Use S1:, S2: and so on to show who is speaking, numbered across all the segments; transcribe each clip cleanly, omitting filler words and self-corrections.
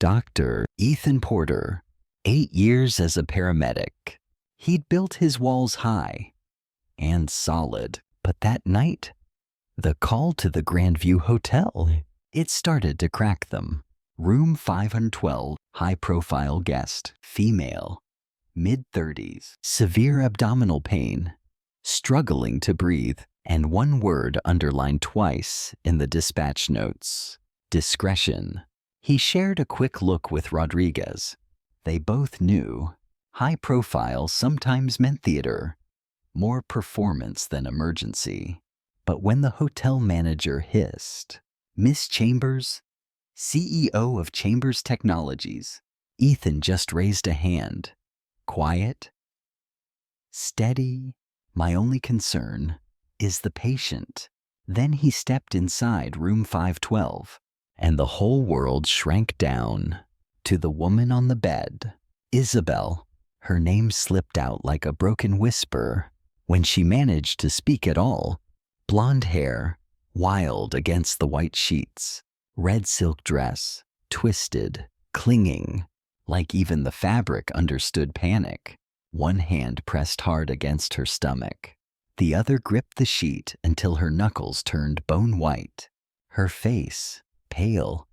S1: Dr. Ethan Porter, 8 years as a paramedic. He'd built his walls high and solid, but that night, the call to the Grandview Hotel, it started to crack them. Room 512, high-profile guest, female, mid-30s, severe abdominal pain, struggling to breathe, and one word underlined twice in the dispatch notes: discretion. He shared a quick look with Rodriguez. They both knew high profile sometimes meant theater, more performance than emergency. But when the hotel manager hissed, "Miss Chambers, CEO of Chambers Technologies," Ethan just raised a hand. Quiet, steady. "My only concern is the patient." Then he stepped inside room 512, and the whole world shrank down to the woman on the bed. Isabel. Her name slipped out like a broken whisper when she managed to speak at all. Blonde hair, wild against the white sheets. Red silk dress, twisted, clinging, like even the fabric understood panic. One hand pressed hard against her stomach. The other gripped the sheet until her knuckles turned bone white. Her face, pale,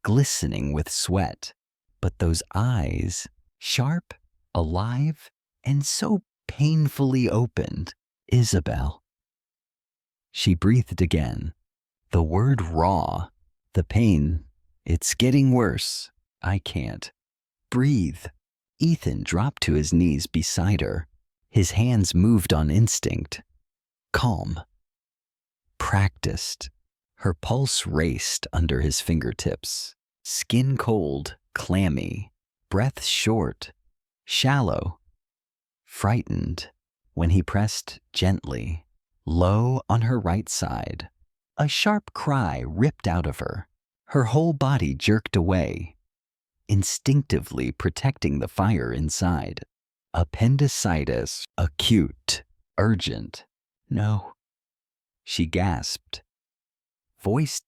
S1: glistening with sweat. But those eyes, sharp, alive, and so painfully opened. "Isabel." She breathed again. The word raw. The pain. "It's getting worse. I can't breathe." Ethan dropped to his knees beside her. His hands moved on instinct. Calm. Practiced. Her pulse raced under his fingertips. Skin cold, clammy. Breath short, shallow. Frightened when he pressed gently, low on her right side. A sharp cry ripped out of her. Her whole body jerked away, instinctively protecting the fire inside. "Appendicitis, acute, urgent." "No," she gasped, voice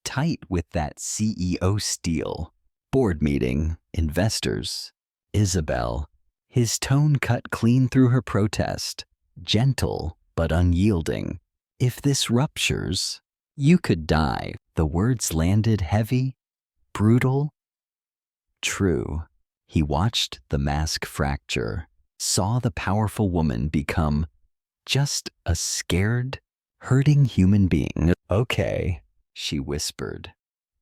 S1: tight with that CEO steel. "Board meeting, investors." "Isabel." His tone cut clean through her protest, gentle but unyielding. "If this ruptures, you could die." The words landed heavy, brutal. True. He watched the mask fracture, saw the powerful woman become just a scared, hurting human being. "Okay," she whispered,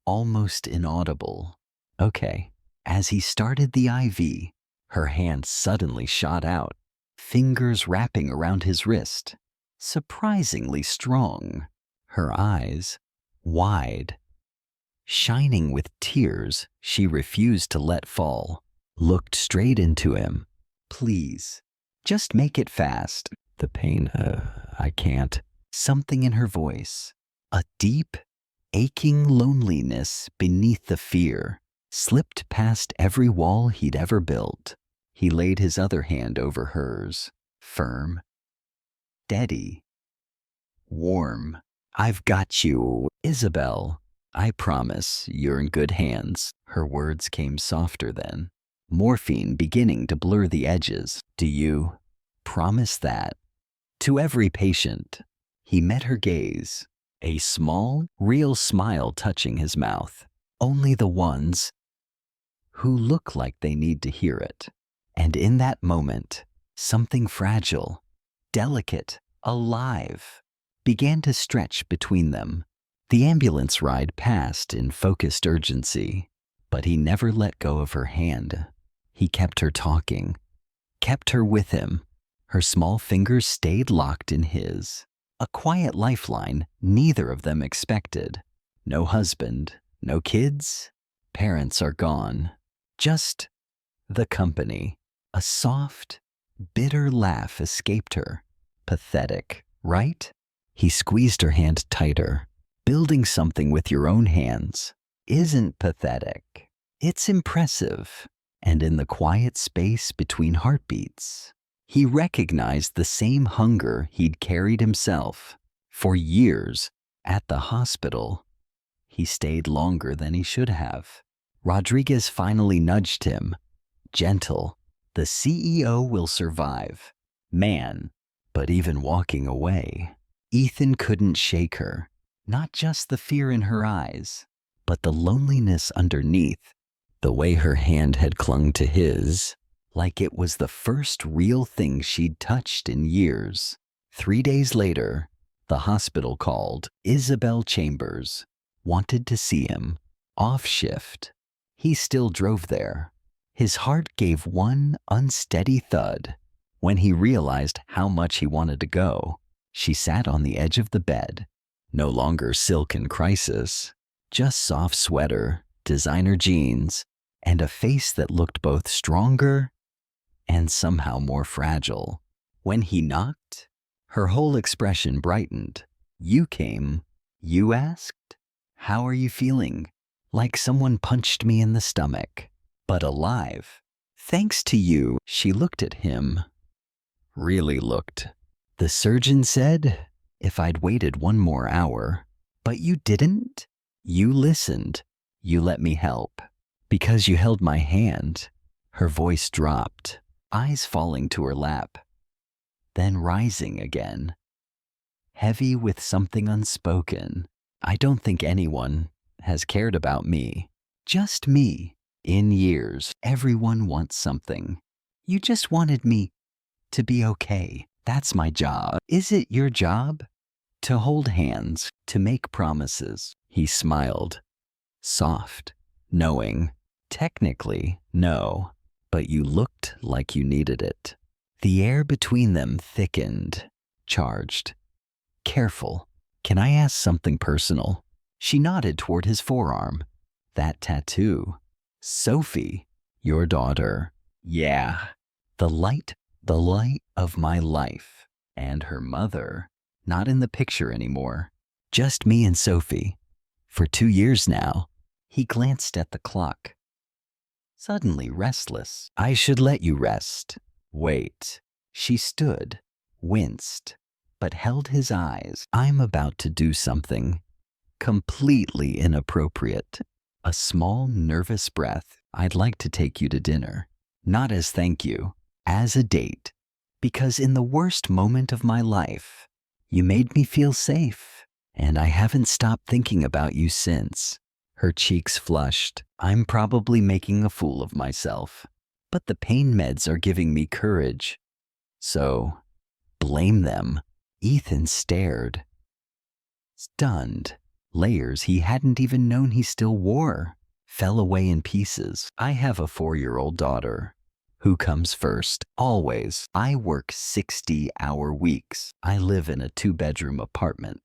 S1: almost inaudible. "Okay." As he started the IV, her hand suddenly shot out, fingers wrapping around his wrist, surprisingly strong. Her eyes, wide, shining with tears she refused to let fall, looked straight into him. "Please, just make it fast." "The pain, I can't." Something in her voice, a deep, aching loneliness beneath the fear, slipped past every wall he'd ever built. He laid his other hand over hers, firm, steady, warm. "I've got you, Isabel. I promise you're in good hands." Her words came softer then, morphine beginning to blur the edges. "Do you promise that?" To every patient. He met her gaze, a small, real smile touching his mouth. Only the ones who look like they need to hear it. And in that moment, something fragile, delicate, alive, began to stretch between them. The ambulance ride passed in focused urgency, but he never let go of her hand. He kept her talking, kept her with him. Her small fingers stayed locked in his. A quiet lifeline neither of them expected. No husband, no kids. Parents are gone. Just the company. A soft, bitter laugh escaped her. Pathetic, right? He squeezed her hand tighter. Building something with your own hands isn't pathetic. It's impressive. And in the quiet space between heartbeats, he recognized the same hunger he'd carried himself. For years, at the hospital, he stayed longer than he should have. Rodriguez finally nudged him. Gentle. The CEO will survive. Man. But even walking away, Ethan couldn't shake her. Not just the fear in her eyes, but the loneliness underneath. The way her hand had clung to his, like it was the first real thing she'd touched in years. 3 days later, the hospital called. Isabel Chambers wanted to see him. Off shift. He still drove there. His heart gave one unsteady thud. When he realized how much he wanted to go, she sat on the edge of the bed. No longer silken crisis, just soft sweater, designer jeans, and a face that looked both stronger and somehow more fragile. When he knocked, her whole expression brightened. You came. You asked? How are you feeling? Like someone punched me in the stomach. But alive. Thanks to you. She looked at him. Really looked. The surgeon said if I'd waited 1 more hour. But you didn't? You listened. You let me help. Because you held my hand. Her voice dropped, eyes falling to her lap, then rising again. Heavy with something unspoken. I don't think anyone has cared about me. Just me. In years, everyone wants something. You just wanted me to be okay. That's my job. Is it your job? To hold hands, to make promises. He smiled. Soft, knowing. Technically, no, but you looked like you needed it. The air between them thickened, charged. Careful. Can I ask something personal? She nodded toward his forearm. That tattoo. Sophie, your daughter. Yeah. The light of my life. And her mother. Not in the picture anymore. Just me and Sophie. For 2 years now. He glanced at the clock. Suddenly restless. I should let you rest. Wait. She stood, winced, but held his eyes. I'm about to do something completely inappropriate. A small, nervous breath. I'd like to take you to dinner. Not as thank you, as a date. Because in the worst moment of my life, you made me feel safe. And I haven't stopped thinking about you since. Her cheeks flushed. I'm probably making a fool of myself. But the pain meds are giving me courage. So, blame them. Ethan stared. Stunned. Layers he hadn't even known he still wore fell away in pieces. I have a 4-year-old daughter. Who comes first? Always. I work 60-hour weeks. I live in a 2-bedroom apartment.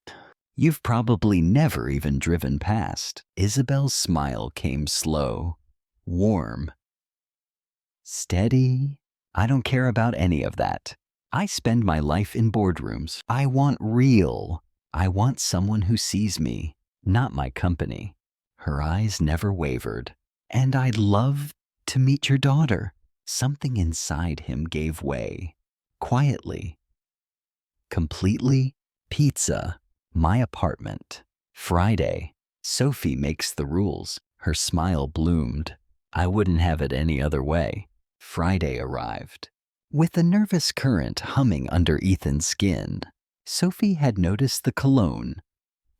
S1: You've probably never even driven past. Isabel's smile came slow, warm, steady. I don't care about any of that. I spend my life in boardrooms. I want real. I want someone who sees me, not my company. Her eyes never wavered. And I'd love to meet your daughter. Something inside him gave way. Quietly. Completely. Pizza. My apartment. Friday. Sophie makes the rules. Her smile bloomed. I wouldn't have it any other way. Friday arrived. With a nervous current humming under Ethan's skin, Sophie had noticed the cologne,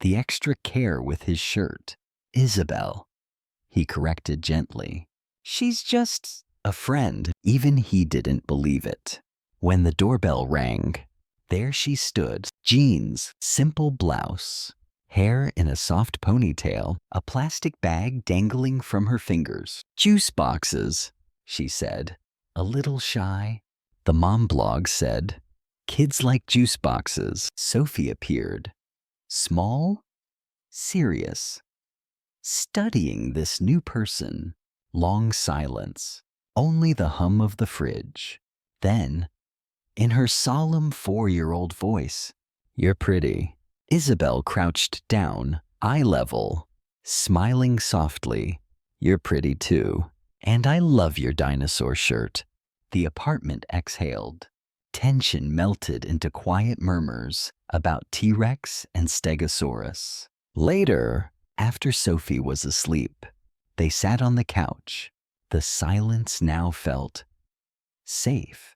S1: the extra care with his shirt. Isabel, he corrected gently. She's just a friend. Even he didn't believe it. When the doorbell rang, there she stood, jeans, simple blouse, hair in a soft ponytail, a plastic bag dangling from her fingers. Juice boxes, she said, a little shy. The mom blog said, kids like juice boxes. Sophie appeared, small, serious, studying this new person. Long silence, only the hum of the fridge. Then, in her solemn 4-year-old voice, you're pretty. Isabel crouched down, eye level, smiling softly. You're pretty too. And I love your dinosaur shirt. The apartment exhaled. Tension melted into quiet murmurs about T-Rex and Stegosaurus. Later, after Sophie was asleep, They sat on the couch. The silence now felt safe,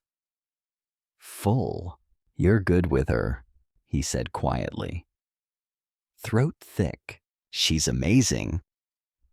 S1: full. "You're good with her," he said quietly. Throat thick. "She's amazing.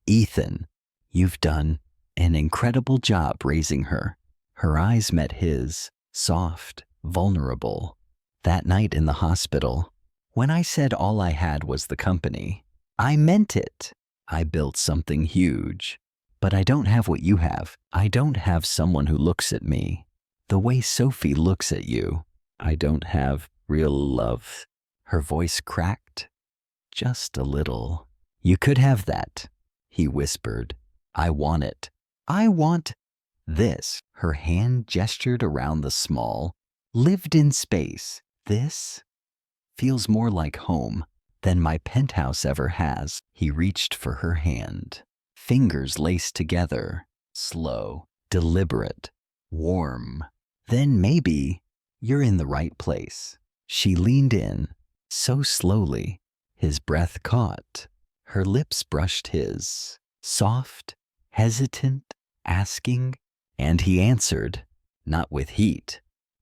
S1: Ethan, you've done an incredible job raising her." Her eyes met his, soft, vulnerable. "That night in the hospital, when I said all I had was the company, I meant it. I built something huge. But I don't have what you have. I don't have someone who looks at me the way Sophie looks at you. I don't have real love." Her voice cracked just a little. "You could have that," he whispered. "I want it. I want this." Her hand gestured around the small, lived-in space. "This feels more like home than my penthouse ever has." He reached for her hand. Fingers laced together, slow, deliberate, warm. "Then maybe you're in the right place." She leaned in, so slowly, his breath caught. Her lips brushed his, soft, hesitant, asking, and he answered, not with heat,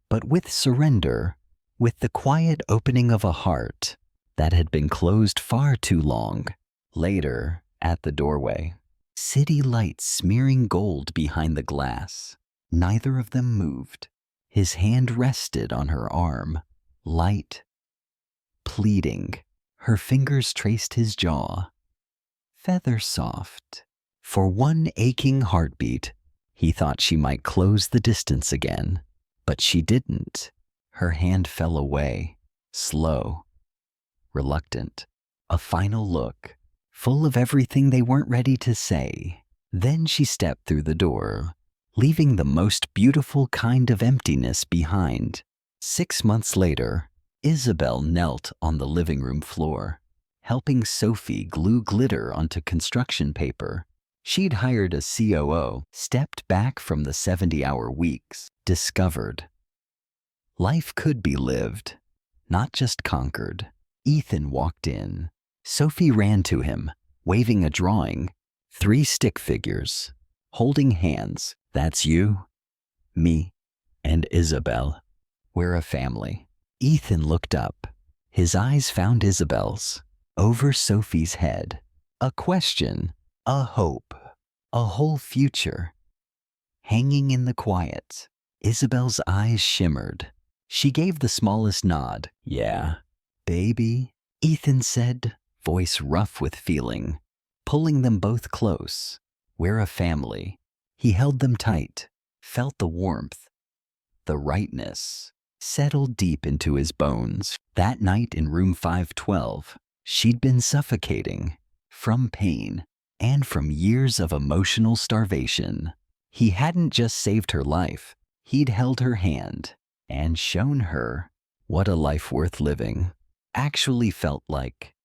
S1: but with surrender, with the quiet opening of a heart that had been closed far too long. Later, at the doorway, city lights smearing gold behind the glass. Neither of them moved. His hand rested on her arm, light, pleading. Her fingers traced his jaw, feather soft. For one aching heartbeat, he thought she might close the distance again, but she didn't. Her hand fell away, slow, reluctant. A final look, full of everything they weren't ready to say. Then she stepped through the door, leaving the most beautiful kind of emptiness behind. 6 months later, Isabel knelt on the living room floor, helping Sophie glue glitter onto construction paper. She'd hired a COO, stepped back from the 70-hour weeks, discovered life could be lived, not just conquered. Ethan walked in. Sophie ran to him, waving a drawing. 3 stick figures, holding hands. "That's you, me, and Isabel. We're a family." Ethan looked up. His eyes found Isabel's, over Sophie's head. A question, a hope, a whole future. Hanging in the quiet, Isabel's eyes shimmered. She gave the smallest nod. "Yeah, baby," Ethan said, voice rough with feeling, pulling them both close. "We're a family." He held them tight, felt the warmth, the rightness, settled deep into his bones. That night in room 512, she'd been suffocating from pain and from years of emotional starvation. He hadn't just saved her life, he'd held her hand and shown her what a life worth living actually felt like.